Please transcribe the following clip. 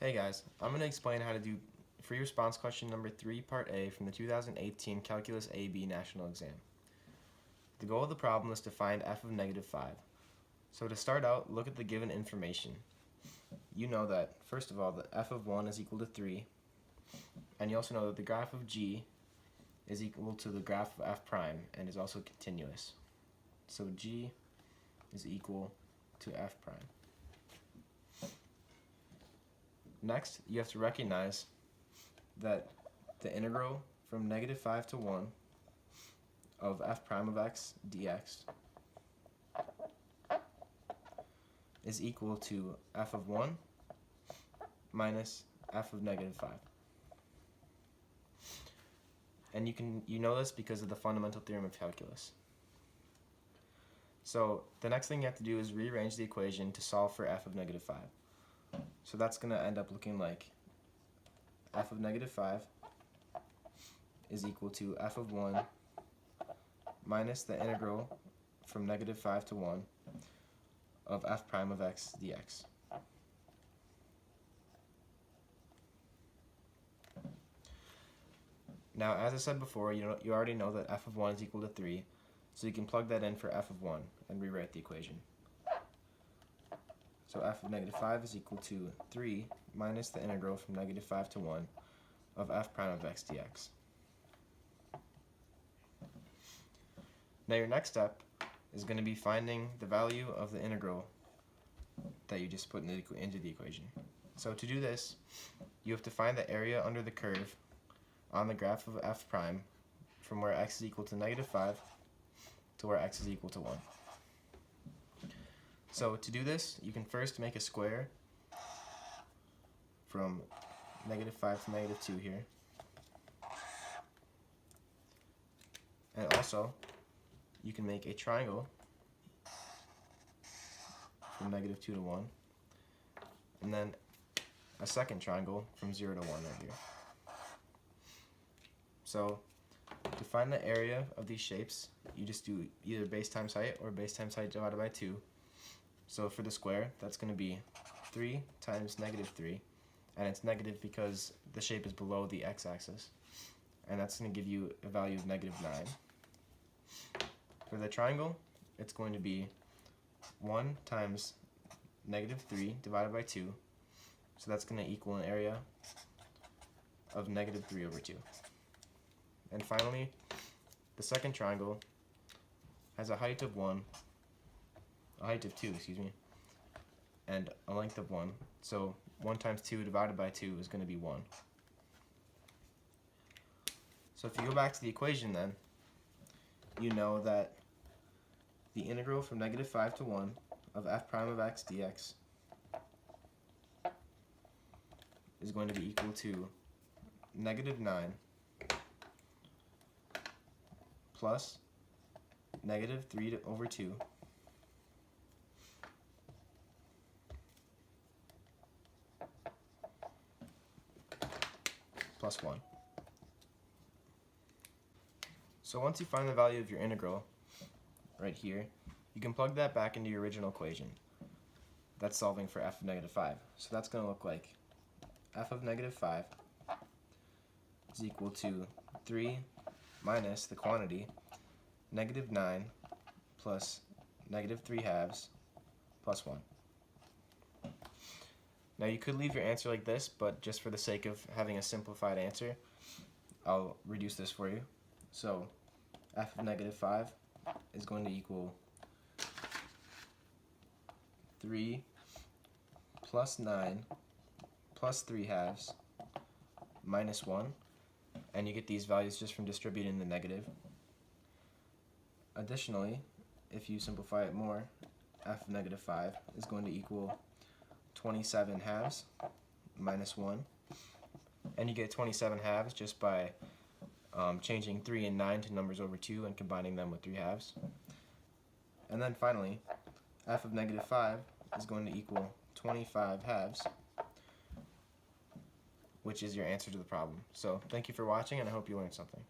Hey guys, I'm going to explain how to do free response question number 3, part A from the 2018 Calculus AB National Exam. The goal of the problem is to find f of negative 5. So to start out, look at the given information. You know that, first of all, that f of 1 is equal to 3, and you also know that the graph of g is equal to the graph of f prime and is also continuous. So g is equal to f prime. Next, you have to recognize that the integral from negative 5 to 1 of f prime of x dx is equal to f of 1 minus f of negative 5. And you know this because of the fundamental theorem of calculus. So the next thing you have to do is rearrange the equation to solve for f of negative 5. So that's going to end up looking like f of negative 5 is equal to f of 1 minus the integral from negative 5 to 1 of f prime of x dx. Now, as I said before, you already know that f of 1 is equal to 3, so you can plug that in for f of 1 and rewrite the equation. So f of negative 5 is equal to 3 minus the integral from negative 5 to 1 of f prime of x dx. Now your next step is going to be finding the value of the integral that you just put into the equation. So to do this, you have to find the area under the curve on the graph of f prime from where x is equal to negative 5 to where x is equal to 1. So to do this, you can first make a square from negative 5 to negative 2 here. And also, you can make a triangle from negative 2 to 1. And then a second triangle from 0 to 1 right here. So to find the area of these shapes, you just do either base times height or base times height divided by 2. So for the square, that's going to be 3 times negative 3, and it's negative because the shape is below the x-axis, and that's going to give you a value of negative 9. For the triangle, it's going to be 1 times negative 3 divided by 2, so that's going to equal an area of negative 3 over 2. And finally, the second triangle has a height of 2, and a length of 1. So 1 times 2 divided by 2 is going to be 1. So if you go back to the equation then, you know that the integral from negative 5 to 1 of f prime of x dx is going to be equal to negative 9 plus negative 3 over 2 plus 1. So once you find the value of your integral right here, you can plug that back into your original equation. That's solving for f of negative 5. So that's going to look like f of negative 5 is equal to 3 minus the quantity negative 9 plus negative 3 halves plus 1. Now you could leave your answer like this, but just for the sake of having a simplified answer, I'll reduce this for you. So f of negative 5 is going to equal 3 plus 9 plus 3 halves minus 1, and you get these values just from distributing the negative. Additionally, if you simplify it more, f of negative 5 is going to equal 27 halves minus 1, and you get 27 halves just by changing 3 and 9 to numbers over 2 and combining them with 3 halves. And then finally, f of negative 5 is going to equal 25 halves, which is your answer to the problem. So thank you for watching, and I hope you learned something.